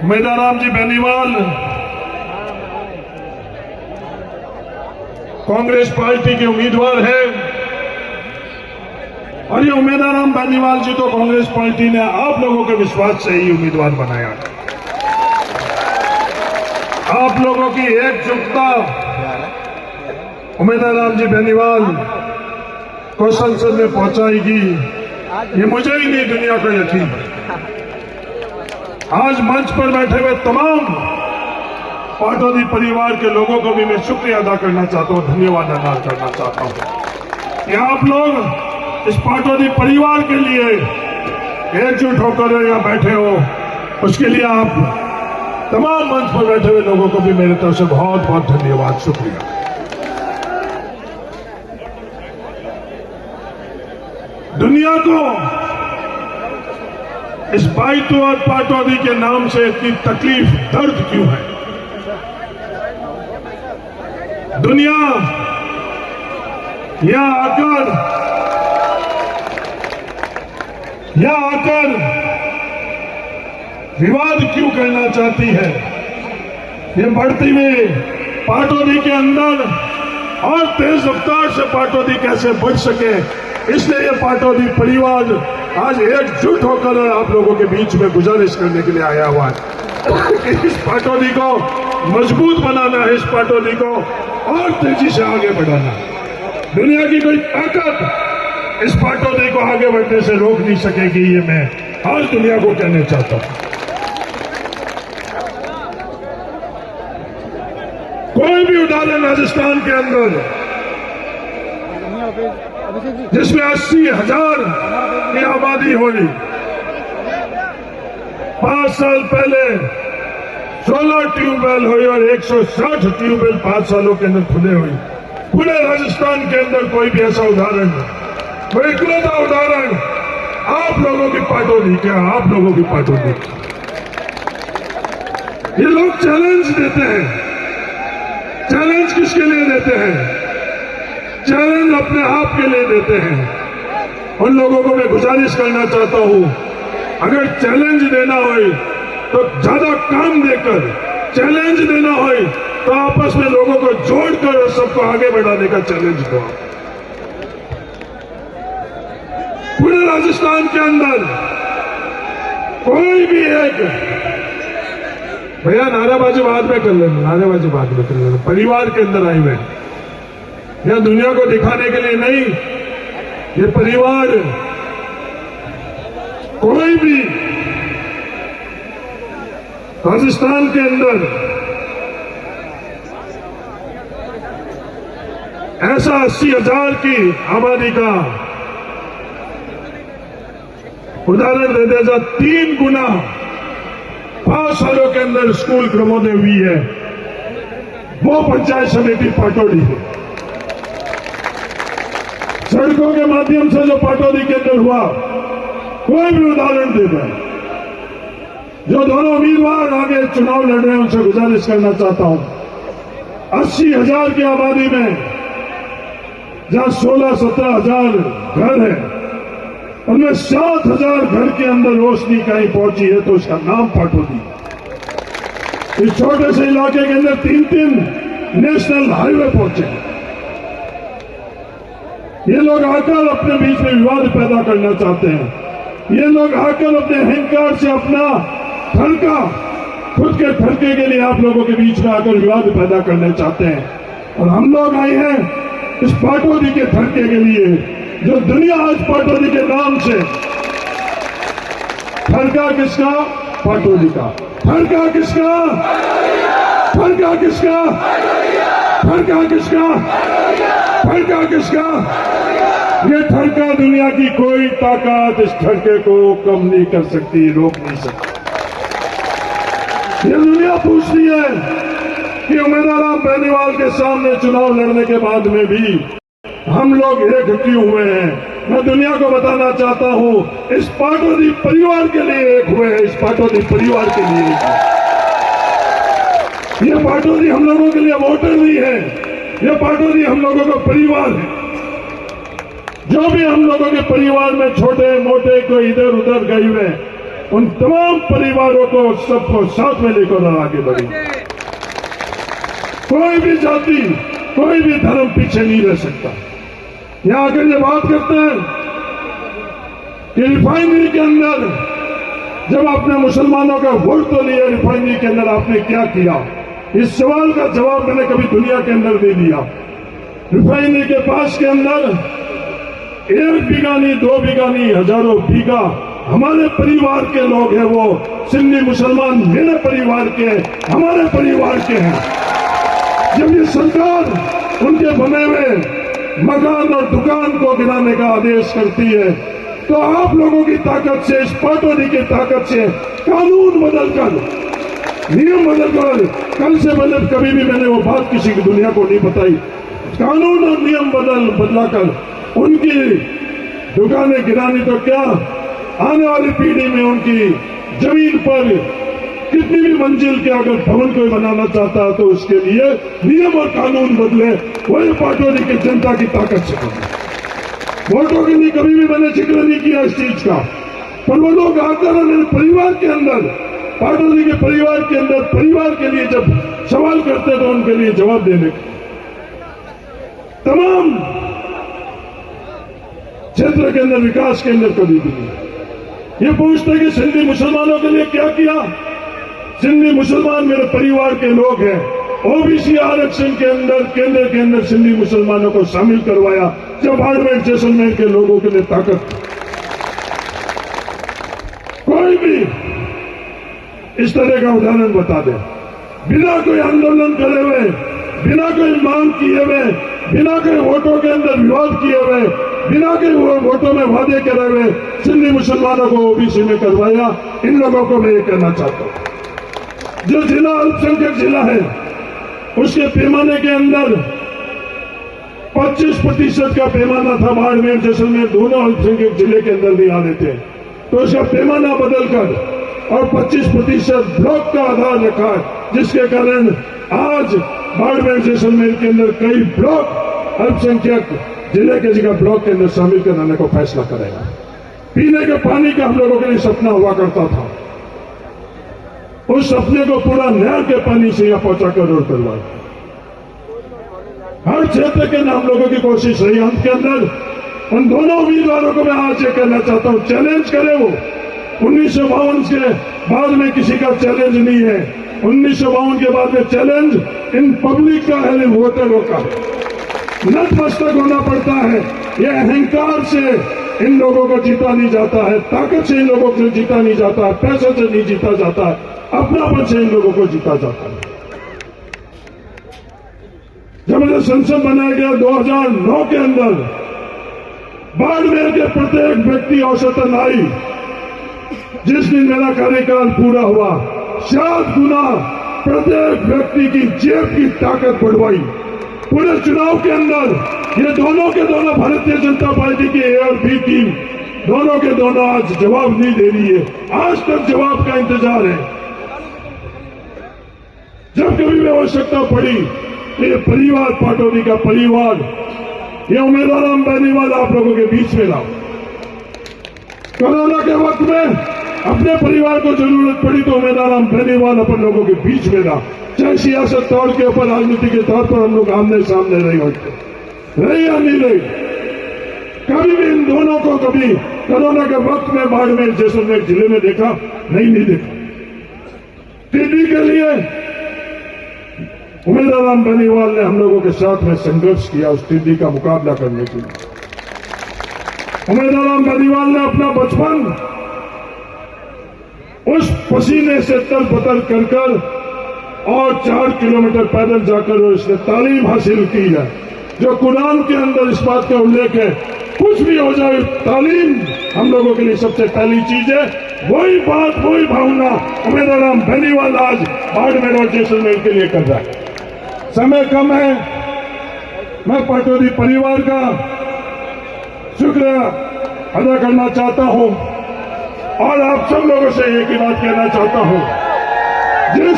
उमेदाराम जी Beniwal Congress party के उम्मीदवार हैं और ये उमेदाराम बेनीवाल जी तो कांग्रेस पार्टी ने आप लोगों के विश्वास से ही उम्मीदवार बनाया। आप लोगों की एकजुटता उमेदाराम जी बेनीवाल को संसद में पहुंचाएगी, ये मुझे ही नहीं दुनिया को यकीन है। आज मंच पर बैठे हुए तमाम पाटौदी परिवार के लोगों को भी मैं शुक्रिया अदा करना चाहता हूं, धन्यवाद अदा करना चाहता हूं कि आप लोग इस पाटौदी परिवार के लिए एकजुट होकर यहाँ बैठे हो। उसके लिए आप तमाम मंच पर बैठे हुए लोगों को भी मेरी तरफ से बहुत बहुत धन्यवाद, शुक्रिया। दुनिया को इस बाइतू और पाटौदी के नाम से इतनी तकलीफ दर्द क्यों है? दुनिया यहां आकर विवाद क्यों करना चाहती है? ये बढ़ती हुई पाटौदी के अंदर और तेज रफ्तार से पाटौदी कैसे बढ़ सके, इसलिए ये पाटौदी परिवार आज एकजुट होकर आप लोगों के बीच में गुजारिश करने के लिए आया हुआ है कि इस पाटौदी को मजबूत बनाना है, इस पाटौदी को और तेजी से आगे बढ़ाना। दुनिया की कोई ताकत इस पाटौदी को आगे बढ़ने से रोक नहीं सकेगी, ये मैं आज दुनिया को कहना चाहता हूं। कोई भी उदाहरण राजस्थान के अंदर जिसमें 80,000 की आबादी हुई, 5 साल पहले 16 ट्यूबवेल हुई और 160 ट्यूबवेल 5 सालों के अंदर खुले हुई। पूरे राजस्थान के अंदर कोई भी ऐसा उदाहरण नहीं, कोई इकलौता उदाहरण आप लोगों की पाटौदी, क्या आप लोगों की पाटौदी। ये लोग चैलेंज देते हैं, चैलेंज किसके लिए देते हैं? चैलेंज अपने आप के लिए देते हैं। उन लोगों को मैं गुजारिश करना चाहता हूं, अगर चैलेंज देना हो तो ज्यादा काम देकर, चैलेंज देना हो तो आपस में लोगों को जोड़कर और सबको आगे बढ़ाने का चैलेंज दो। पूरे राजस्थान के अंदर कोई भी एक, भैया नारेबाजी बाद में कर लेना, नारेबाजी बाद में कर लेना, परिवार के अंदर आए हुए यह दुनिया को दिखाने के लिए नहीं, ये परिवार कोई भी राजस्थान के अंदर ऐसा 80,000 की आबादी का उदाहरण दे दे जो 3 गुना 5 सालों के अंदर स्कूल क्रमोदय हुई है, वो पंचायत समिति पाटौदी है। सड़कों के माध्यम से जो पाटौदी के अंदर हुआ, कोई भी उदाहरण दे दे। जो दोनों उम्मीदवार आगे चुनाव लड़ रहे हैं उनसे गुजारिश करना चाहता हूं, 80,000 की आबादी में जहां 16-17,000 घर है, उनमें 7,000 घर के अंदर रोशनी कहीं पहुंची है तो उसका नाम पाटौदी। इस छोटे से इलाके के अंदर 3-3 नेशनल हाईवे पहुंचे। ये लोग आकर अपने बीच में विवाद पैदा करना चाहते हैं। ये लोग आकर अपने अहंकार से अपना ठरका, खुद के ठरके के लिए आप लोगों के बीच में आकर विवाद पैदा करना चाहते हैं। और हम लोग आए हैं इस पाटौदी के ठरके के लिए, जो दुनिया आज पाटौदी के नाम से, ठरका किसका? पाटौदी का। ठरका किसका? ठरका किसका? ठरका किसका? ठरका किसका? ये ठरका दुनिया की कोई ताकत इस ठरके को कम नहीं कर सकती, रोक नहीं सकती। ये दुनिया पूछती है कि उमेदाराम बेनीवाल के सामने चुनाव लड़ने के बाद में भी हम लोग एक क्यों हुए हैं। मैं दुनिया को बताना चाहता हूं, इस पाटौदी परिवार के लिए एक हुए हैं, इस पाटौदी परिवार के लिए एक है। ये पाटौदी हम लोगों के लिए वोटर नहीं है, ये पाटौदी हम लोगों का परिवार है। जो भी हम लोगों के परिवार में छोटे मोटे कोई इधर उधर गए हुए उन तमाम परिवारों को सबको साथ में लेकर आगे बढ़ेंगे। कोई भी जाति, कोई भी धर्म पीछे नहीं रह सकता। यहां आकर ये बात करते हैं कि रिफाइनरी के अंदर जब आपने मुसलमानों का वोट तो लिया, रिफाइनरी के अंदर आपने क्या किया? इस सवाल का जवाब मैंने कभी दुनिया के अंदर नहीं दिया। रिफाइनरी के पास के अंदर 1 बीघा नहीं, 2 बीघा नहीं, हजारों बीघा हमारे परिवार के लोग हैं। वो सिंधी मुसलमान मेरे परिवार के, हमारे परिवार के हैं। जब ये सरकार उनके बने हुए मकान और दुकान को गिराने का आदेश करती है, तो आप लोगों की ताकत से, इस पाटोदी की ताकत से कानून बदलकर, नियम बदलकर, कल से पहले कभी भी मैंने वो बात किसी की दुनिया को नहीं बताई, कानून और नियम बदलाकर उनकी दुकानें गिरानी, तो क्या आने वाली पीढ़ी में उनकी जमीन पर कितनी भी मंजिल के अगर भवन कोई बनाना चाहता है तो उसके लिए नियम और कानून बदले। वही पाटोदी की जनता की ताकत से बदले। वोटों के लिए कभी भी मैंने जिक्र नहीं किया इस चीज का, पर वो लोग आकर मेरे परिवार के अंदर, पाटोदी के परिवार के अंदर, परिवार के लिए जब सवाल करते तो उनके लिए जवाब देने तमाम क्षेत्र के अंदर, विकास के अंदर कभी भी नहीं। ये पूछते कि सिंधी मुसलमानों के लिए क्या किया? सिंधी मुसलमान मेरे परिवार के लोग हैं। ओबीसी आरक्षण के अंदर, केंद्र के अंदर सिंधी मुसलमानों को शामिल करवाया, जब बाड़मेर जैसलमेर के लोगों के लिए ताकत। कोई भी इस तरह का उदाहरण बता दे, बिना कोई आंदोलन करे हुए, बिना कोई मांग किए हुए, बिना कोई वोटों के अंदर विवाद किए हुए, बिना कोई वोटों में वादे करे हुए सिंधी मुसलमानों को ओबीसी में करवाया। इन लोगों को मैं ये कहना चाहता हूं, जो जिला अल्पसंख्यक जिला है उसके पैमाने के अंदर 25% का पैमाना था। बाड़मेर जैसलमेर दोनों अल्पसंख्यक जिले के अंदर नहीं आ रहे थे, तो उसका पैमाना बदलकर और 25% ब्लॉक का आधार रखा, जिसके कारण आज बाड़मेर जैसलमेर के अंदर कई ब्लॉक अल्पसंख्यक जिले के जगह ब्लॉक के अंदर शामिल कराने को फैसला करेगा। पीने के पानी का हम लोगों के लिए सपना हुआ करता था, उस सपने को पूरा नहर के पानी से यहां पहुंचाकर रोड करवाए। हर क्षेत्र के नाम लोगों की कोशिश रही। अंत के अंदर उन दोनों उम्मीदवारों को मैं आज ये कहना चाहता हूं, चैलेंज करे वो। 1952 के बाद में किसी का चैलेंज नहीं है। 1952 के बाद में चैलेंज इन पब्लिक का है, इन वोटरों का है। नतमस्तक होना पड़ता है। ये अहंकार से इन लोगों को जीता नहीं जाता है, ताकत से इन लोगों को जीता नहीं जाता है, पैसे से नहीं जीता जाता है, अपनापन से इन लोगों को जीता जाता है। जब मुझे संसद बनाया गया 2009 के अंदर, बाड़मेर के प्रत्येक व्यक्ति औसतन आई, जिस दिन मेरा कार्यकाल पूरा हुआ 7 गुना प्रत्येक व्यक्ति की जेब की ताकत बढ़वाई। पूरे चुनाव के अंदर ये दोनों के दोनों भारतीय जनता पार्टी की ए और बी टीम दोनों के दोनों आज जवाब नहीं दे रही है। आज तक जवाब का इंतजार है। जब कभी भी आवश्यकता पड़ी, ये परिवार, पाटोदी का परिवार, ये उमेदवाराम बेनीवाल आप लोगों के बीच में लाओ। कोरोना के वक्त में अपने परिवार को जरूरत पड़ी तो उमेदवाराम बेनीवाल अपन लोगों के बीच में ला। चाहे सियासत तौर के ऊपर, राजनीति के तौर पर हम लोग आमने सामने नहीं होते, रही या नहीं रही, कभी भी इन दोनों को कभी कोरोना के वक्त में बाड़मेर जैसलमेर जिले में देखा नहीं देखा। टिड्डी के लिए उमेदवाराम बेनीवाल ने हम लोगों के साथ में संघर्ष किया उस टिड्डी का मुकाबला करने के लिए। उमेदवाराम बेनीवाल ने अपना बचपन उस पसीने से तलपतल कर और 4 किलोमीटर पैदल जाकर उसने तालीम हासिल की है, जो कुरान के अंदर इस बात का उल्लेख है, कुछ भी हो जाए तालीम हम लोगों के लिए सबसे पहली चीज है। वही बात, वही भावना उमेदवाराम बेनीवाल आज बाड़मेर और जैसलमेर के लिए कर रहा है। समय कम है, मैं पाटोदी परिवार का शुक्रिया अदा करना चाहता हूं और आप सब लोगों से एक ही बात कहना चाहता हूं, जिस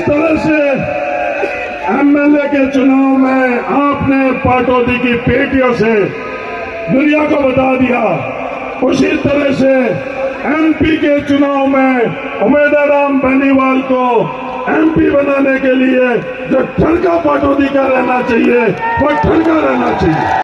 तरह से एमएलए के चुनाव में आपने पाटोदी की पेटियों से दुनिया को बता दिया उसी तरह से एमपी के चुनाव में उमेदराम बेनीवाल को एमपी बनाने के लिए जो ठनका पाटोदी का रहना चाहिए वो ठनका रहना चाहिए।